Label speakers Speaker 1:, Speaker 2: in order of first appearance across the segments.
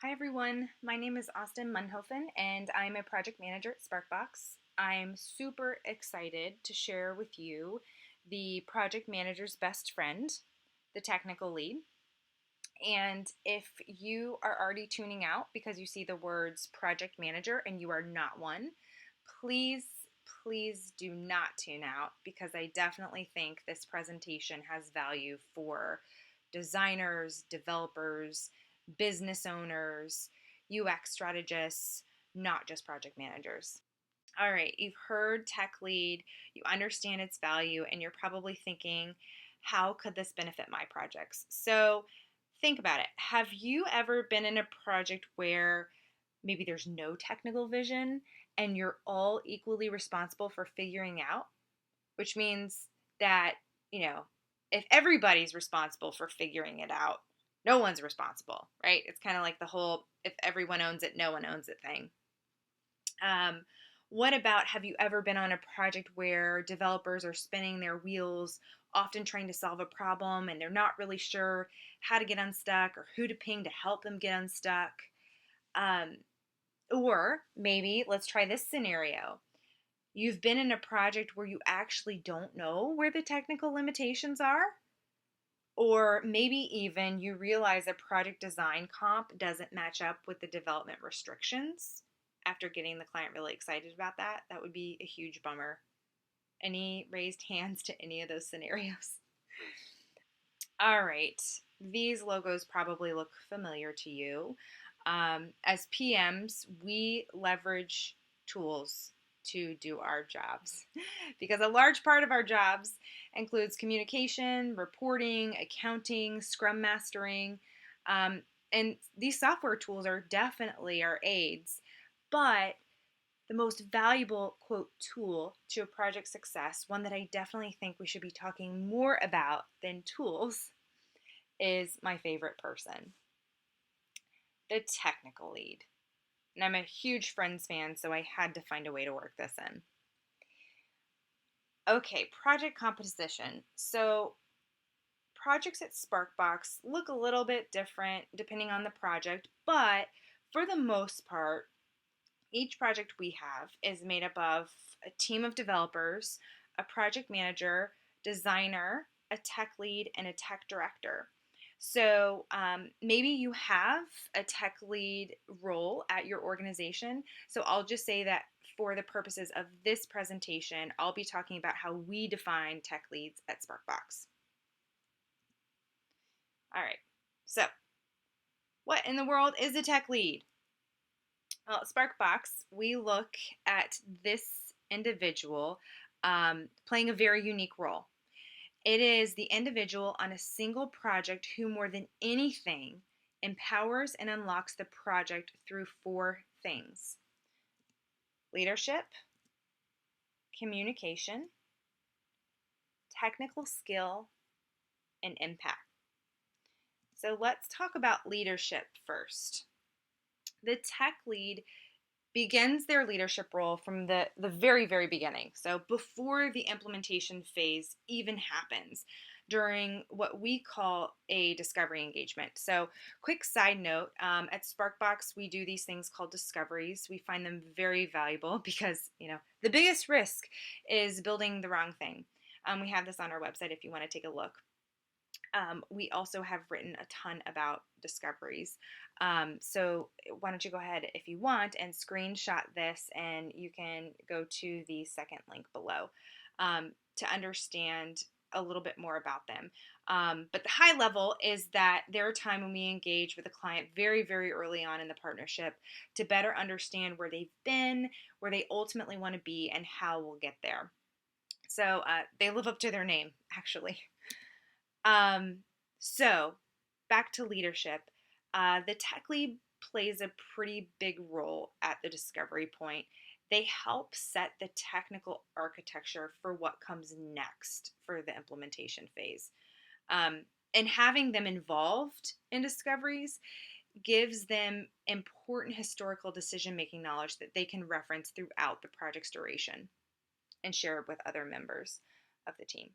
Speaker 1: Hi everyone, my name is Munhofen and I'm a project manager at Sparkbox. I'm super excited to share with you the project manager's best friend, the technical lead. And if you are already tuning out because you see the words project manager and you are not one, please, please do not tune out because I definitely think this presentation has value for designers, developers, business owners, UX strategists, not just project managers. All right, you've heard tech lead, you understand its value, and you're probably thinking, how could this benefit my projects? So think about it. Have you ever been in a project where maybe there's no technical vision and you're all equally responsible for figuring out? Which means that, you know, if everybody's responsible for figuring it out, no one's responsible, right? It's kind of like the whole if everyone owns it, no one owns it thing. Um, what about have you ever been on a project where developers are spinning their wheels, often trying to solve a problem, and they're not really sure how to get unstuck or who to ping to help them get unstuck? Um, or maybe let's try this scenario. You've been in a project where you actually don't know where the technical limitations are, or maybe even you realize a project design comp doesn't match up with the development restrictions after getting the client really excited about that. That would be a huge bummer. Any raised hands to any of those scenarios? All right, these logos probably look familiar to you. As PMs, we leverage tools to do our jobs because a large part of our jobs includes communication, reporting, accounting, scrum mastering, um, and these software tools are definitely our aids, but the most valuable quote tool to a project success, one that I definitely think we should be talking more about than tools, is my favorite person, the technical lead. And I'm a huge Friends fan, so I had to find a way to work this in. Okay, project composition. So, projects at Sparkbox look a little bit different depending on the project, but for the most part, each project we have is made up of a team of developers, a project manager, designer, a tech lead, and a tech director. So maybe you have a tech lead role at your organization. So I'll just say that for the purposes of this presentation, I'll be talking about how we define tech leads at Sparkbox. All right, so what in the world is a tech lead? Well, at Sparkbox, we look at this individual playing a very unique role. It is the individual on a single project who, more than anything, empowers and unlocks the project through four things: leadership, communication, technical skill, and impact. So let's talk about leadership first. The tech lead begins their leadership role from the very, very beginning. So before the implementation phase even happens, during what we call a discovery engagement. So quick side note, at Sparkbox, we do these things called discoveries. We find them very valuable because, the biggest risk is building the wrong thing. We have this on our website if you want to take a look. We also have written a ton about discoveries. So why don't you go ahead if you want and screenshot this, and you can go to the second link below to understand a little bit more about them. But the high level is that there are times when we engage with a client very, very early on in the partnership to better understand where they've been, where they ultimately want to be, and how we'll get there. So they live up to their name, actually. Um, so back to leadership. The tech lead plays a pretty big role at the discovery point. They help set the technical architecture for what comes next for the implementation phase. And having them involved in discoveries gives them important historical decision making knowledge that they can reference throughout the project's duration and share with other members of the team.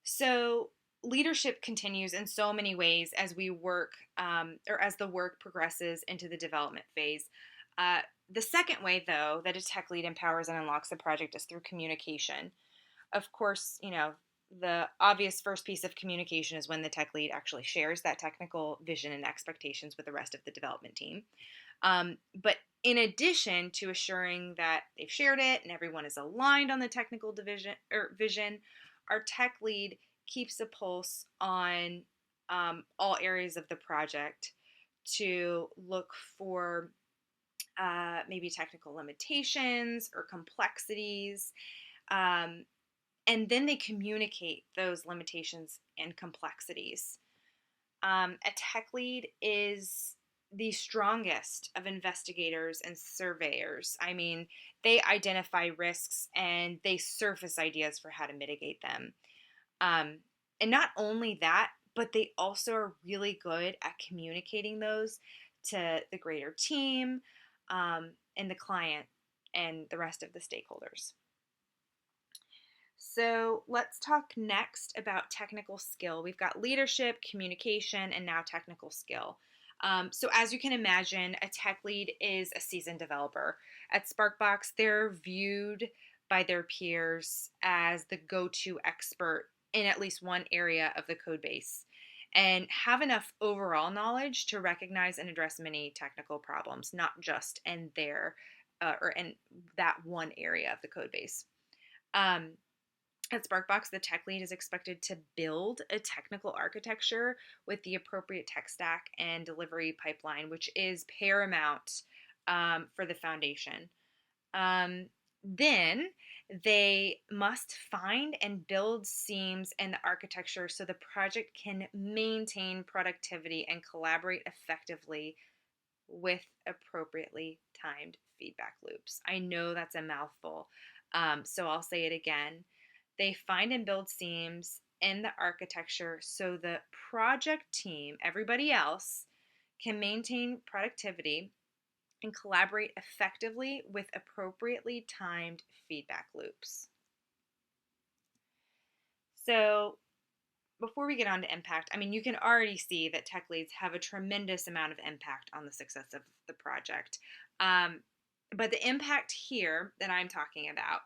Speaker 1: So leadership continues in so many ways as we work or as the work progresses into the development phase. The second way, though, that a tech lead empowers and unlocks the project is through communication. Of course, the obvious first piece of communication is when the tech lead actually shares that technical vision and expectations with the rest of the development team. But in addition to assuring that they've shared it and everyone is aligned on the technical vision, our tech lead keeps a pulse on all areas of the project to look for maybe technical limitations or complexities. And then they communicate those limitations and complexities. A tech lead is the strongest of investigators and surveyors. I mean, they identify risks and they surface ideas for how to mitigate them. And not only that, but they also are really good at communicating those to the greater team and the client and the rest of the stakeholders. So let's talk next about technical skill. We've got leadership, communication, and now technical skill. So as you can imagine, a tech lead is a seasoned developer. At Sparkbox, they're viewed by their peers as the go-to expert in at least one area of the code base and have enough overall knowledge to recognize and address many technical problems, not just in their or in that one area of the code base. At Sparkbox, the tech lead is expected to build a technical architecture with the appropriate tech stack and delivery pipeline, which is paramount for the foundation. Then they must find and build seams in the architecture so the project can maintain productivity and collaborate effectively with appropriately timed feedback loops. I know that's a mouthful, so I'll say it again. They find and build seams in the architecture so the project team, everybody else, can maintain productivity and collaborate effectively with appropriately timed feedback loops. So before we get on to impact, I mean, you can already see that tech leads have a tremendous amount of impact on the success of the project. But the impact here that I'm talking about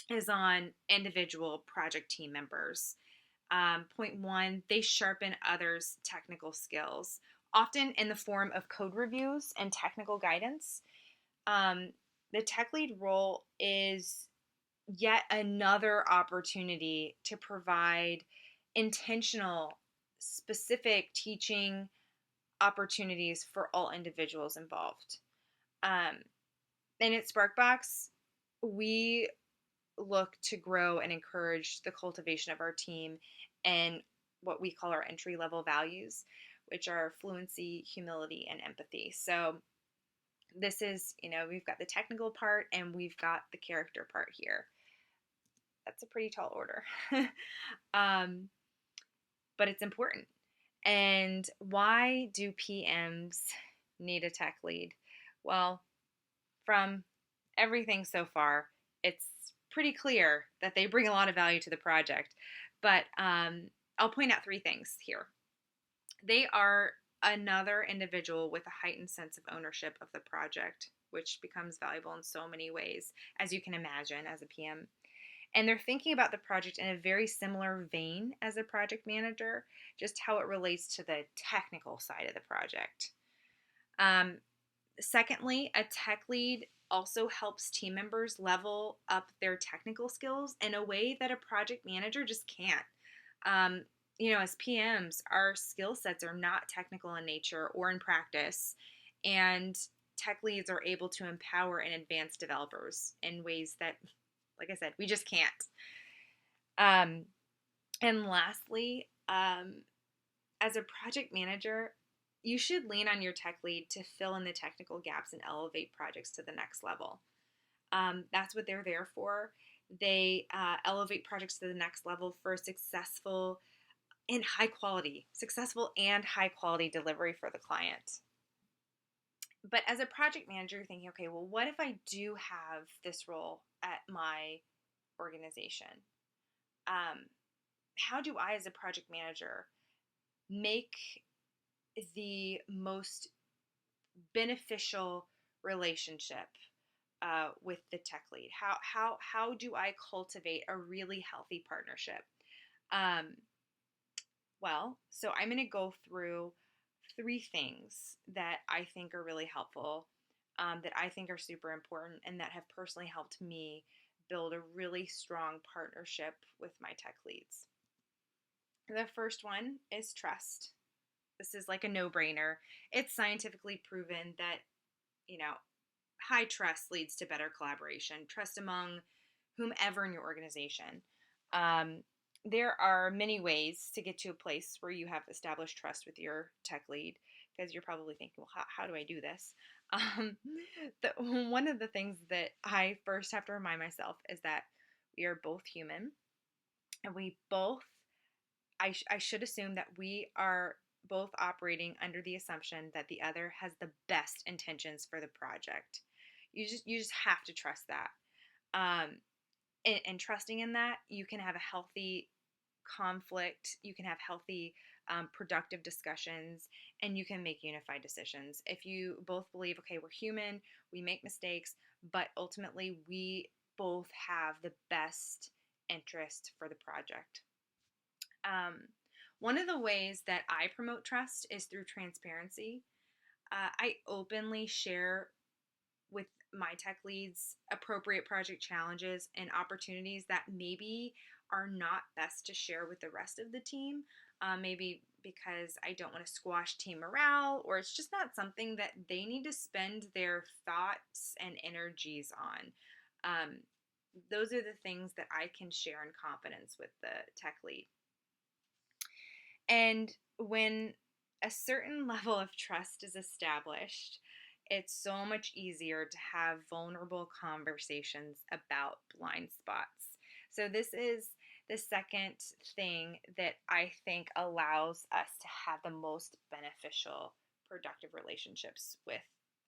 Speaker 1: is on individual project team members. Point one, they sharpen others' technical skills, often in the form of code reviews and technical guidance. The tech lead role is yet another opportunity to provide intentional, specific teaching opportunities for all individuals involved. And at Sparkbox, we look to grow and encourage the cultivation of our team and what we call our entry-level values, which are fluency, humility, and empathy. So this is, we've got the technical part and we've got the character part here. That's a pretty tall order. But it's important. And why do PMs need a tech lead? Well, from everything so far, it's pretty clear that they bring a lot of value to the project. But I'll point out three things here. They are another individual with a heightened sense of ownership of the project, which becomes valuable in so many ways, as you can imagine, as a PM. And they're thinking about the project in a very similar vein as a project manager, just how it relates to the technical side of the project. Secondly, a tech lead also helps team members level up their technical skills in a way that a project manager just can't. As PMs, our skill sets are not technical in nature or in practice, and tech leads are able to empower and advance developers in ways that, like I said, we just can't. And lastly, as a project manager, you should lean on your tech lead to fill in the technical gaps and elevate projects to the next level. That's what they're there for. They elevate projects to the next level for successful and high quality delivery for the client. But as a project manager, you're thinking, okay, well, what if I do have this role at my organization? how do I, as a project manager, make the most beneficial relationship with the tech lead? How do I cultivate a really healthy partnership? Um, so I'm going to go through three things that I think are really helpful, that I think are super important, and that have personally helped me build a really strong partnership with my tech leads. The first one is trust. This is like a no-brainer. It's scientifically proven that, you know, high trust leads to better collaboration, trust among whomever in your organization. Um, there are many ways to get to a place where you have established trust with your tech lead, because you're probably thinking, well, how do I do this? Um, one of the things that I first have to remind myself is that we are both human, and we both, I should assume that we are both operating under the assumption that the other has the best intentions for the project. You just have to trust that. Um, and trusting in that, you can have a healthy conflict, you can have healthy, productive discussions, and you can make unified decisions. If you both believe, okay, we're human, we make mistakes, but ultimately we both have the best interest for the project. Um, One of the ways that I promote trust is through transparency. I openly share with my tech leads appropriate project challenges and opportunities that maybe are not best to share with the rest of the team. Maybe because I don't want to squash team morale, or it's just not something that they need to spend their thoughts and energies on. Um, those are the things that I can share in confidence with the tech lead. And when a certain level of trust is established, it's so much easier to have vulnerable conversations about blind spots. So, this is the second thing that I think allows us to have the most beneficial, productive relationships with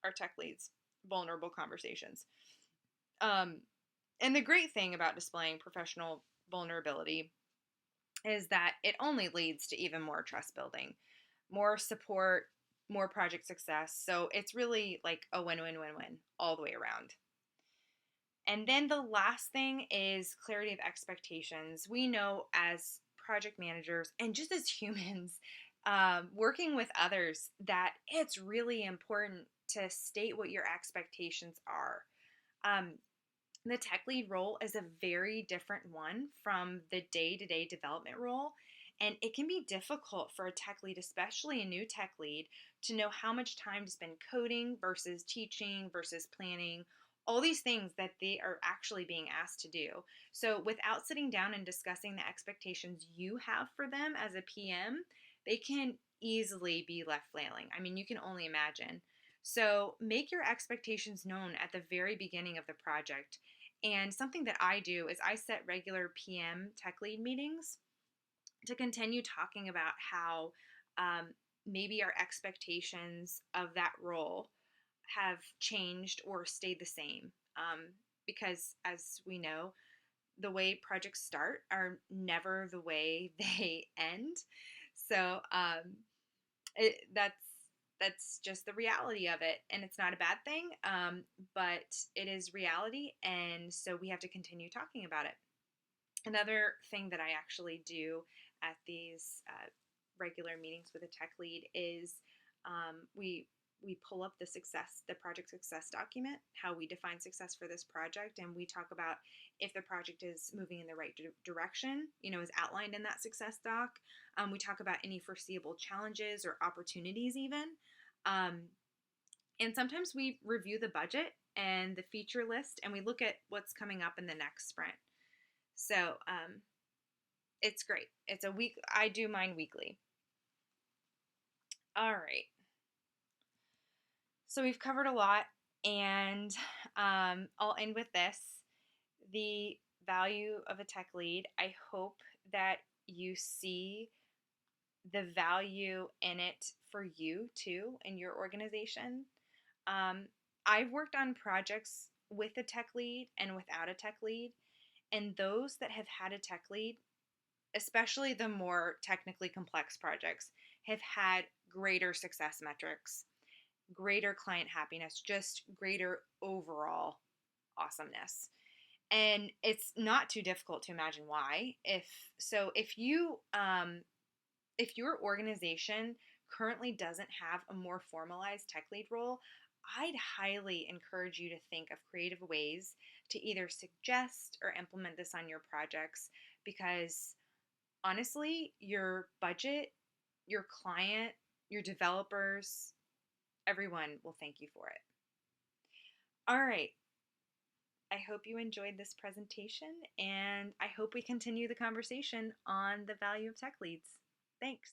Speaker 1: our tech leads: vulnerable conversations. Um, and the great thing about displaying professional vulnerability is that it only leads to even more trust building, more support, more project success. So it's really like a win win win win all the way around. And then the last thing is clarity of expectations. We know as project managers and just as humans, working with others, that it's really important to state what your expectations are. Um, the tech lead role is a very different one from the day-to-day development role, and it can be difficult for a tech lead, especially a new tech lead, to know how much time to spend coding versus teaching versus planning, all these things that they are actually being asked to do. So without sitting down and discussing the expectations you have for them as a PM, they can easily be left flailing. I mean, you can only imagine. So make your expectations known at the very beginning of the project. And something that I do is I set regular PM tech lead meetings to continue talking about how, maybe our expectations of that role have changed or stayed the same. Because as we know, the way projects start are never the way they end. So that's just the reality of it, and it's not a bad thing, but it is reality, and so we have to continue talking about it. Another thing that I actually do at these regular meetings with a tech lead is, we pull up the project success document, how we define success for this project, and we talk about if the project is moving in the right direction, as outlined in that success doc. We talk about any foreseeable challenges or opportunities even. Um, and sometimes we review the budget and the feature list, and we look at what's coming up in the next sprint. So it's great. It's a week. I do mine weekly. All right. So we've covered a lot, and I'll end with this. The value of a tech lead. I hope that you see the value in it for you too in your organization. I've worked on projects with a tech lead and without a tech lead, and those that have had a tech lead, especially the more technically complex projects, have had greater success metrics, greater client happiness, just greater overall awesomeness. And it's not too difficult to imagine why. If your organization currently doesn't have a more formalized tech lead role, I'd highly encourage you to think of creative ways to either suggest or implement this on your projects, because honestly, your budget, your client, your developers, everyone will thank you for it. All right. I hope you enjoyed this presentation, and I hope we continue the conversation on the value of tech leads. Thanks.